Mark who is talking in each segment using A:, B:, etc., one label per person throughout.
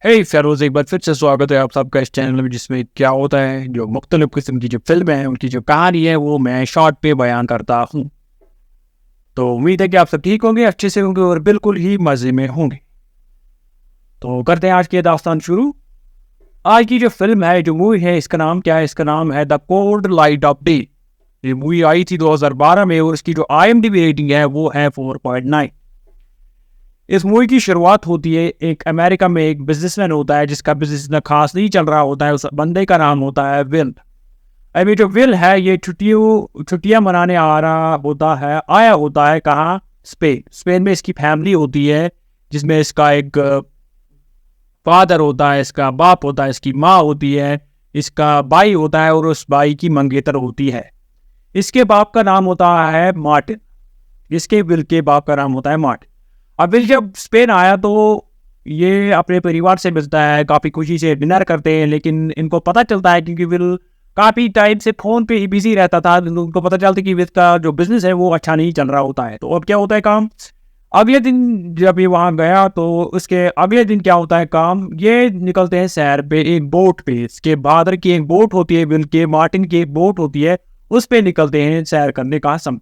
A: हे फेरोज, एक बार फिर से स्वागत है आप सबका इस चैनल में, जिसमें क्या होता है जो मुख्तलिफ किस्म की जो फिल्म है उनकी जो कहानी है वो मैं शॉर्ट पे बयान करता हूँ। तो उम्मीद है कि आप सब ठीक होंगे, अच्छे से होंगे और बिल्कुल ही मज़े में होंगे। तो करते हैं आज की दास्तान शुरू। आज की जो फिल्म है, जो मूवी है, इसका नाम क्या है? इसका नाम है the cold light of day. ये मूवी आई थी 2012 में और इसकी जो IMDb रेटिंग है वो है 4.9। इस मूवी की शुरुआत होती है, एक अमेरिका में एक बिजनेसमैन होता है जिसका बिजनेस इतना खास नहीं चल रहा होता है। उस बंदे का नाम होता है विल। अभी जो विल है ये छुट्टियां मनाने आया होता है कहाँ? स्पेन में इसकी फैमिली होती है, जिसमें इसका एक फादर होता है, इसका बाप होता है, इसकी माँ होती है, इसका भाई होता है और उस भाई की मंगेतर होती है। इसके बाप का नाम होता है मार्टिन। इसके विल के बाप का नाम होता है मार्टिन। अब विल जब स्पेन आया तो ये अपने परिवार से मिलता है, काफ़ी खुशी से डिनर करते हैं, लेकिन इनको पता चलता है क्योंकि विल काफ़ी टाइम से फ़ोन पे ही बिजी रहता था, उनको पता चलता है कि विल का जो बिजनेस है वो अच्छा नहीं चल रहा होता है। तो अब क्या होता है काम? अगले दिन जब ये वहाँ गया तो उसके अगले दिन क्या होता है काम? ये निकलते हैं सैर पे एक बोट पे। इसके फादर की एक बोट होती है, विल के मार्टिन की एक बोट होती है, उस पे निकलते हैं सैर करने का समय।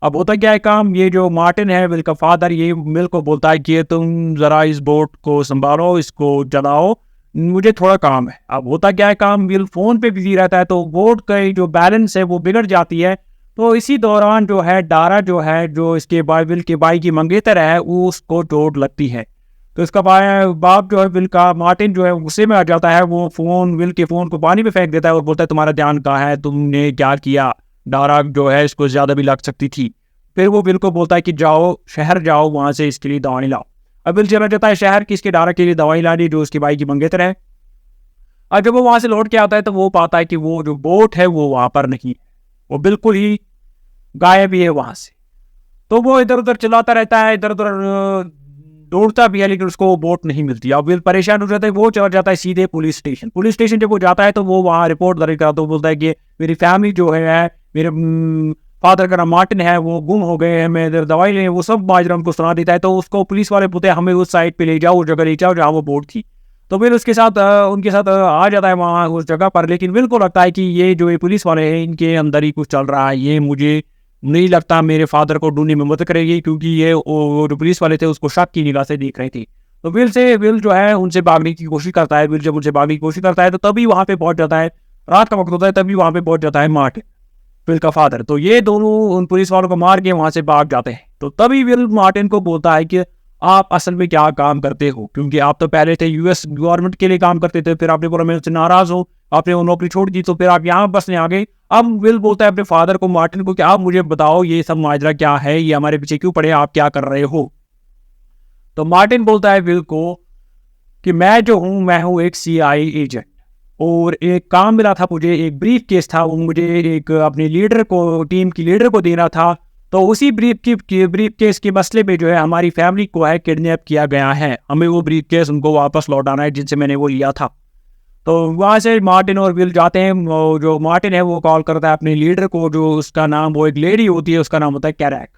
A: अब होता क्या है काम? ये जो मार्टिन है, विल का फादर, ये विल को बोलता है कि तुम जरा इस बोट को संभालो, इसको चलाओ, मुझे थोड़ा काम है। अब होता क्या है काम? विल फोन पे बिजी रहता है तो बोट का जो बैलेंस है वो बिगड़ जाती है। तो इसी दौरान जो है डारा जो इसके विल के भाई की मंगेतर है, वो उसको चोट लगती है। तो इसका बाप जो है विल का, मार्टिन जो है, गुस्से में आ जाता है। वो विल के फोन को पानी में फेंक देता है और बोलता है तुम्हारा ध्यान कहाँ है, तुमने क्या किया? डारा जो है इसको ज्यादा भी लग सकती थी। फिर वो विल को बोलता है कि जाओ शहर जाओ, वहां से इसके लिए दवाई लाओ। अब विल चला जाता है शहर की इसके डारा के लिए दवाई लाने, जो उसके भाई की मंगेतर है। अब जब वो वहां से लौट के आता है तो वो पाता है कि वो जो बोट है वो वहां पर नहीं है, वो बिल्कुल ही गायब ही है वहां से। तो वो इधर उधर चलाता रहता है, इधर उधर दौड़ता भी है, लेकिन उसको वो बोट नहीं मिलती। अब विल परेशान हो जाता है, वो चला जाता है सीधे पुलिस स्टेशन जब वो जाता है तो वो वहाँ रिपोर्ट दर्ज कराता है। तो बोलता है कि मेरी फैमिली जो है, मेरे फादर का नाम मार्टिन है, वो गुम हो गए हैं, मैं इधर दवाई लें, वो सब माजरा उनको सुना देता है। तो उसको पुलिस वाले बोलते हैं हमें उस साइड पे ले जाओ, उस जगह ले जाओ जहाँ वो बोट थी। तो फिर उसके साथ उनके साथ आ जाता है वहाँ उस जगह पर। लेकिन विल को लगता है कि ये जो ये पुलिस वाले हैं, इनके अंदर ही कुछ चल रहा है, ये मुझे नहीं लगता मेरे फादर को ढूंढने में मदद करेगी, क्योंकि ये वो जो पुलिस वाले थे उसको शक की निगाह से देख रहे थे। तो विल जो है उनसे भागने की कोशिश करता है। विल जब उनसे भागने की कोशिश करता है तो तभी वहां पे पहुंच जाता है, रात का वक्त होता है, तभी वहां पे पहुंच जाता है मार्टिन, विल का फादर। तो ये दोनों उन पुलिस वालों को मार के वहां से भाग जाते हैं। तो तभी विल मार्टिन को बोलता है कि आप असल में क्या काम करते हो, क्योंकि आप तो पहले थे US गवर्नमेंट के लिए काम करते थे, फिर आपने बोला मैं उससे नाराज हो, आपने वो नौकरी छोड़ दी, तो फिर आप यहाँ बसने आ गए। अब विल बोलता है अपने फादर को, मार्टिन को, कि आप मुझे बताओ ये सब माजरा क्या है, ये हमारे पीछे क्यों पड़े, आप क्या कर रहे हो? तो मार्टिन बोलता है विल को कि मैं हूँ एक CIA एजेंट, और एक काम मिला था मुझे, एक ब्रीफ केस था, वो मुझे एक अपने लीडर को, टीम की लीडर को देना था। तो उसी ब्रीफ केस के मसले में जो है हमारी फैमिली को है किडनैप किया गया है, हमें वो ब्रीफ केस उनको वापस लौटाना है जिनसे मैंने वो लिया था। तो वहाँ से मार्टिन और विल जाते हैं। जो मार्टिन है वो कॉल करता है अपने लीडर को, जो उसका नाम, वो एक लेडी होती है, उसका नाम होता है कैरैक।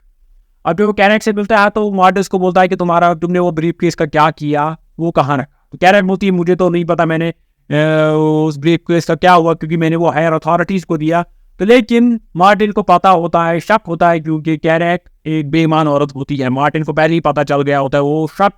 A: अब जब वो कैरैक से मिलता है तो मार्टिन उसको बोलता है कि तुमने वो ब्रीफ केस का क्या किया, वो कहाँ रखा? तो कैरैक बोलती है मुझे तो नहीं पता मैंने उस ब्रीफ केस का क्या हुआ, क्योंकि मैंने वो हायर अथॉरिटीज को दिया। तो लेकिन मार्टिन को पता होता है, शक होता है, क्योंकि कैरैक एक बेईमान औरत होती है। मार्टिन को पहले ही पता चल गया होता है, वो शक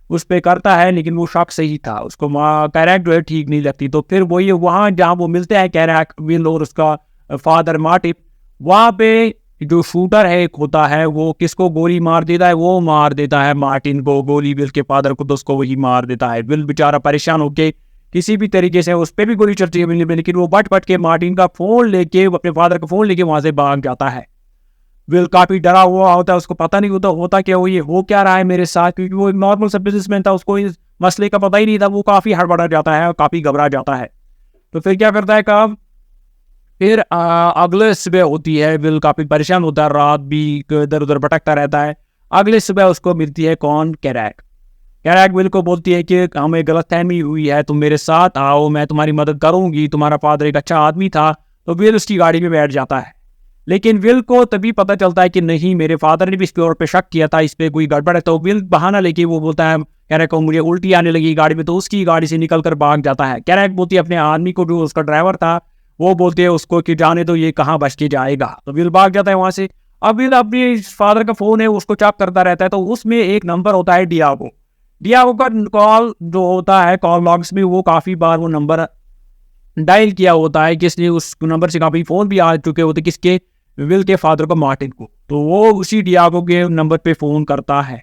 A: उस पे करता है, लेकिन वो शक सही था, उसको कैरैक जो है ठीक नहीं लगती। तो फिर वही वहाँ जहाँ वो मिलते हैं कैरैक, विल और उसका फादर मार्टिन, वहाँ पे जो शूटर है एक होता है, वो किसको गोली मार देता है? वो मार देता है मार्टिन को गोली, विल के फादर को, तो उसको वही मार देता है। विल बेचारा परेशान होके किसी भी तरीके से, उस पर भी गोली चलती है मिलने में, लेकिन वो बट के मार्टिन का फोन लेके, अपने फादर का फोन लेके वहां से भाग जाता है। विल काफी डरा हुआ होता है, उसको पता नहीं होता क्या ये हो क्या रहा है मेरे साथ, क्योंकि वो एक नॉर्मल सा बिजनेसमैन था, उसको इस मसले का पता ही नहीं था। वो काफी हड़बड़ा जाता है और काफी घबरा जाता है। तो फिर क्या करता है काम? फिर अगले सुबह होती है, विल काफी परेशान होता है, रात भी इधर उधर भटकता रहता है। अगले सुबह उसको मिलती है कौन? कैरैक। कैरैक विल को बोलती है कि हमें गलतफहमी हुई है, तुम मेरे साथ आओ, मैं तुम्हारी मदद करूंगी, तुम्हारा फादर एक अच्छा आदमी था। तो विल उसकी गाड़ी में बैठ जाता है। लेकिन विल को तभी पता चलता है कि नहीं, मेरे फादर ने भी इसके और पे शक किया था, इस पे कोई गड़बड़ है। तो विल बहाना लेके वो बोलता है कैरेक को मुझे उल्टी आने लगी गाड़ी में, तो उसकी गाड़ी से निकल कर भाग जाता है। कैरेक बोलती है अपने आदमी को, जो उसका ड्राइवर था, वो बोलते हैं उसको कि जाने दो, ये कहाँ बच के जाएगा। तो विल भाग जाता है वहां से। अब विल अपने फादर का फोन है उसको चेक करता रहता है, तो उसमें एक नंबर होता है डियागो। डियागो का कॉल जो होता है कॉल लॉग्स में, वो काफी बार वो नंबर डायल किया होता है, किसने उस नंबर से काफी फोन भी आ चुके होते, किसके, विल के फादर को, मार्टिन को। तो वो उसी डियागो के नंबर पे फोन करता है,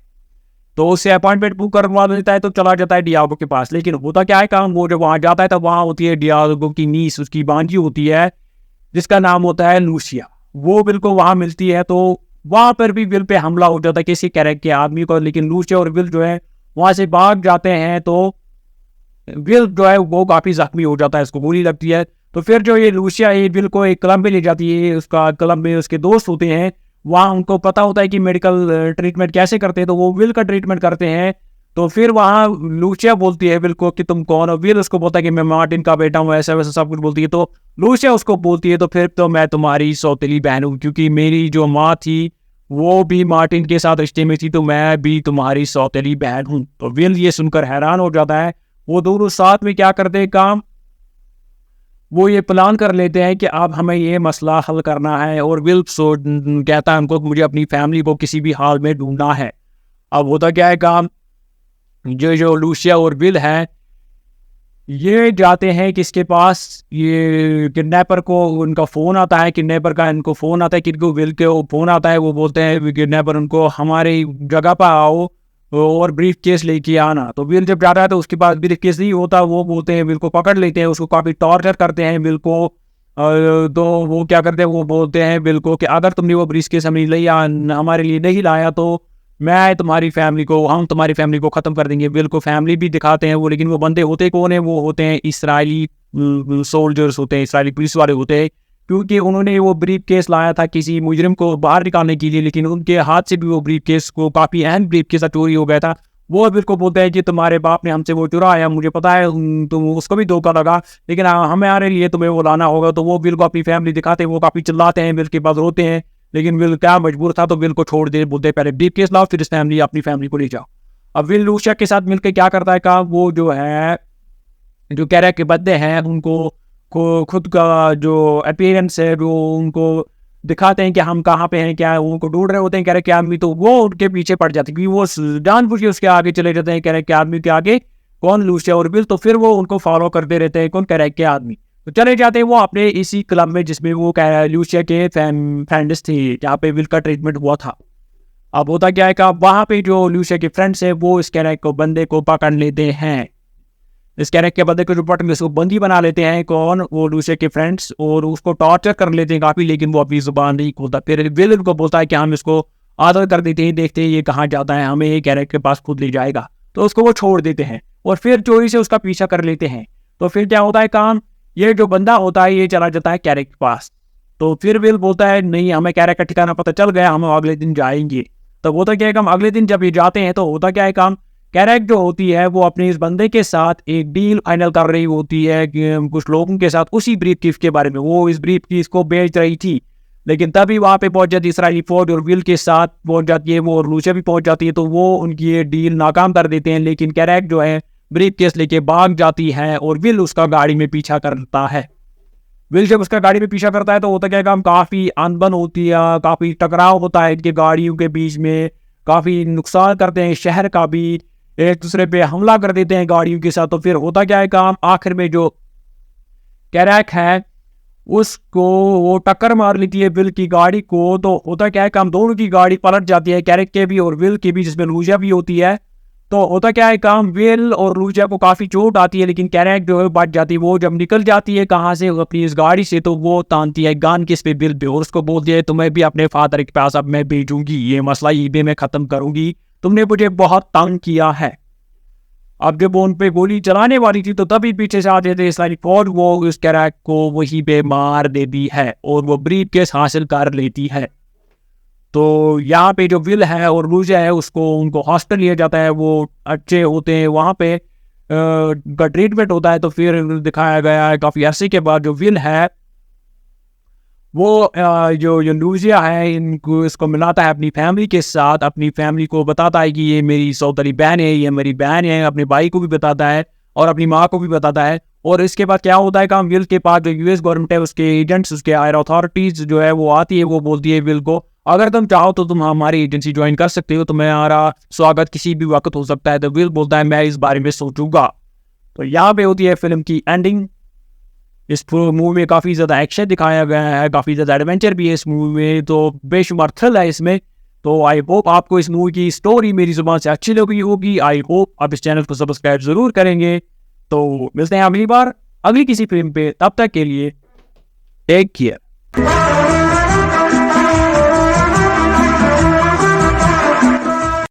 A: तो उससे अपॉइंटमेंट बुक करवा देता है, तो चला जाता है डियागो के पास। लेकिन होता क्या है काम, वो जब वहां जाता है तो वहां होती है डियागो की नीस, उसकी बांझी होती है, जिसका नाम होता है लूसिया। वो विल को वहां मिलती है, तो वहां पर भी विल पे हमला हो जाता है किसी कैरेक्टर के आदमी को। लेकिन लूसिया और विल जो है वहां से भाग जाते हैं, तो विल जो है वो काफी जख्मी हो जाता है, उसको गोली लगती है। तो फिर जो ये लूसिया है विल को एक क्लब में ले जाती है, उसका क्लब में उसके दोस्त होते हैं, वहाँ उनको पता होता है कि मेडिकल ट्रीटमेंट कैसे करते हैं, तो वो विल का ट्रीटमेंट करते हैं। तो फिर वहाँ लूसिया बोलती है विल को कि तुम कौन हो। विल उसको बोलता है कि मैं मार्टिन का बेटा हूँ, ऐसा वैसा सब कुछ बोलती है। तो लूसिया उसको बोलती है तो फिर तो मैं तुम्हारी सौतेली बहन हूँ, क्योंकि मेरी जो माँ थी वो भी मार्टिन के साथ रिश्ते में थी, तो मैं भी तुम्हारी सौतेली बहन हूँ। तो विल ये सुनकर हैरान हो जाता है। वो दोनों साथ में क्या करते हैं काम, वो ये प्लान कर लेते हैं कि अब हमें ये मसला हल करना है। और विल कहता है उनको कि मुझे अपनी फैमिली को किसी भी हाल में ढूंढना है। अब होता क्या है काम, जो लूसिया और विल है ये जाते हैं किसके पास, ये किडनैपर को उनका फ़ोन आता है, किडनैपर का इनको फ़ोन आता है, किनको, विल के फ़ोन आता है। वो बोलते हैं किडनैपर उनको हमारी जगह पर आओ और ब्रीफ केस लेके आना। तो विल जब जाता है तो उसके पास ब्रीफ केस नहीं होता, वो बोलते हैं विल को पकड़ लेते हैं, उसको काफ़ी टॉर्चर करते हैं विल को। तो वो क्या करते हैं, वो बोलते हैं विल को कि अगर तुमने वो ब्रीफ केस हमारे लिए नहीं लाया तो मैं तुम्हारी फैमिली को, हम तुम्हारी फैमिली को ख़त्म कर देंगे। विल को फैमिली भी दिखाते हैं वो, लेकिन वो बंदे होते कौन है, वो होते हैं इसराइली सोल्जर्स होते हैं, इसराइली पुलिस वाले होते हैं, क्योंकि उन्होंने वो ब्रीफ केस लाया था किसी मुजरिम को बाहर निकालने के लिए, लेकिन उनके हाथ से भी वो ब्रीफ केस को, काफ़ी अहम ब्रीफ केस चोरी हो गया था। वो विल को बोलते हैं कि तुम्हारे बाप ने हमसे वो चुराया, मुझे पता है, तुम उसको भी धोखा लगा, लेकिन हमारे लिए तुम्हें वो लाना होगा। तो वो विल को अपनी फैमिली दिखाते हैं, वो काफ़ी चिल्लाते हैं, विल के पास रोते हैं, लेकिन विल क्या मजबूर था, तो विल को छोड़ दे, बोलते पहले ब्रीफ केस लाओ, फिर इस फैमिली अपनी फैमिली को ले जाओ। अब विल लूसिया के साथ मिलकर क्या करता है काम, वो जो है जो कैरेक्टर के बंदे हैं उनको को खुद का जो अपीयरेंस है वो उनको दिखाते हैं कि हम कहाँ पे हैं, क्या उनको ढूंढ रहे होते हैं कैरेक्टर के आदमी, तो वो उनके पीछे पड़ जाते हैं, क्योंकि वो जानबूझ के उसके आगे चले जाते हैं कैरेक्टर के आदमी के आगे, कौन, लूसिया और विल। तो फिर वो उनको फॉलो करते रहते हैं, कौन, कैरेक्टर के आदमी। तो चले जाते हैं वो अपने इसी क्लब में जिसमें वो लूसिया के फ्रेंड्स थे, जहाँ पे विल का ट्रीटमेंट हुआ था। अब होता क्या है कि वहाँ पे जो लूसिया के फ्रेंड्स है वो इस कैरेक्टर को, बंदे को पकड़ लेते हैं, इस कैरेक्टर के बंदे को जो पकड़ उसको बंदी बना लेते हैं, कौन, वो लूसिया के फ्रेंड्स, और उसको टॉर्चर कर लेते हैं काफ़ी, लेकिन वो अपनी जुबान नहीं खोलता। फिर विल उनको बोलता है कि हम इसको आदर कर देते हैं, देखते हैं ये कहाँ जाता है, हमें ये कैरेक्टर के पास खुद ले जाएगा। तो उसको वो छोड़ देते हैं और फिर चोरी से उसका पीछा कर लेते हैं। तो फिर क्या होता है काम, ये जो बंदा होता है ये चला जाता है कैरेक्टर के पास। तो फिर विल बोलता है नहीं, हमें कैरेक्टर ठिकाना पता चल गया, हम अगले दिन जाएंगे। तो होता क्या है काम, अगले दिन जब ये जाते हैं तो होता क्या है काम, कैरेक्टर जो होती है वो अपने इस बंदे के साथ एक डील फाइनल कर रही होती है कि कुछ लोगों के साथ उसी ब्रीफ केस के बारे में, वो इस ब्रीफ केस को बेच रही थी। लेकिन तभी वहाँ पे पहुंच जाती इसराइली फौज और विल के साथ पहुंच जाती है वो, और लूसिया भी पहुंच जाती है, तो वो उनकी ये डील नाकाम कर देते हैं। लेकिन कैरेक्टर जो है ब्रीफ केस लेके भाग जाती है और विल उसका गाड़ी में पीछा करता है। विल जब उसका गाड़ी में पीछा करता है तो होता क्या है काम, काफ़ी अनबन होती है, काफ़ी टकराव होता है इनके गाड़ियों के बीच में, काफ़ी नुकसान करते हैं शहर का भी, एक दूसरे पे हमला कर देते हैं गाड़ियों के साथ। तो फिर होता क्या है काम, आखिर में जो कैरेक है उसको वो टक्कर मार लेती है विल की गाड़ी को। तो होता क्या है काम, दोनों की गाड़ी पलट जाती है, कैरेक के भी और विल की भी, जिसमें लूसिया भी होती है। तो होता क्या है काम, विल और लूसिया को काफ़ी चोट आती है, लेकिन कैरेक जो है बच जाती है। वो जब निकल जाती है कहाँ से, अपनी इस गाड़ी से, तो वो तानती है गन किस पे, विल पे, और उसको बोलती है तुम्हें भी अपने फादर के पास अब मैं भेजूंगी, ये मसला यहीं पे मैं ख़त्म करूंगी, तुमने मुझे बहुत तंग किया है। अब जब वो उन पे गोली चलाने वाली थी तो तभी पीछे से आते थे सारी फौज, वो उस कैरेक्टर को वहीं पे मार देती है और वो ब्रीफ केस हासिल कर लेती है। तो यहाँ पे जो विल है और लूसिया है उसको, उनको हॉस्टल लिया जाता है, वो अच्छे होते हैं वहाँ पे का ट्रीटमेंट होता है। तो फिर दिखाया गया है काफ़ी अरसे के बाद जो विल है वो जो लूजिया है इनको इसको मिलाता है अपनी फैमिली के साथ, अपनी फैमिली को बताता है कि ये मेरी सौतेली बहन है, ये मेरी बहन है, अपने भाई को भी बताता है और अपनी माँ को भी बताता है। और इसके बाद क्या होता है काम, विल के पास जो यूएस गवर्नमेंट है उसके एजेंट्स, उसके हायर अथॉरिटीज जो है वो आती है, वो बोलती है विल को अगर तुम चाहो तो तुम हमारी एजेंसी ज्वाइन कर सकते हो, तुम्हारा स्वागत किसी भी वक्त हो सकता है। तो विल बोलता है मैं इस बारे में सोचूंगा। तो यहाँ पे होती है फिल्म की एंडिंग। इस मूवी में काफ़ी ज़्यादा एक्शन दिखाया गया है, काफ़ी ज़्यादा एडवेंचर भी है इस मूवी में, तो बेशुमार थ्रिल है इसमें। तो आई होप आपको इस मूवी की स्टोरी मेरी ज़ुबान से अच्छी लगी होगी। आई होप आप इस चैनल को सब्सक्राइब ज़रूर करेंगे। तो मिलते हैं अगली बार अगली किसी फिल्म पे, तब तक के लिए टेक केयर।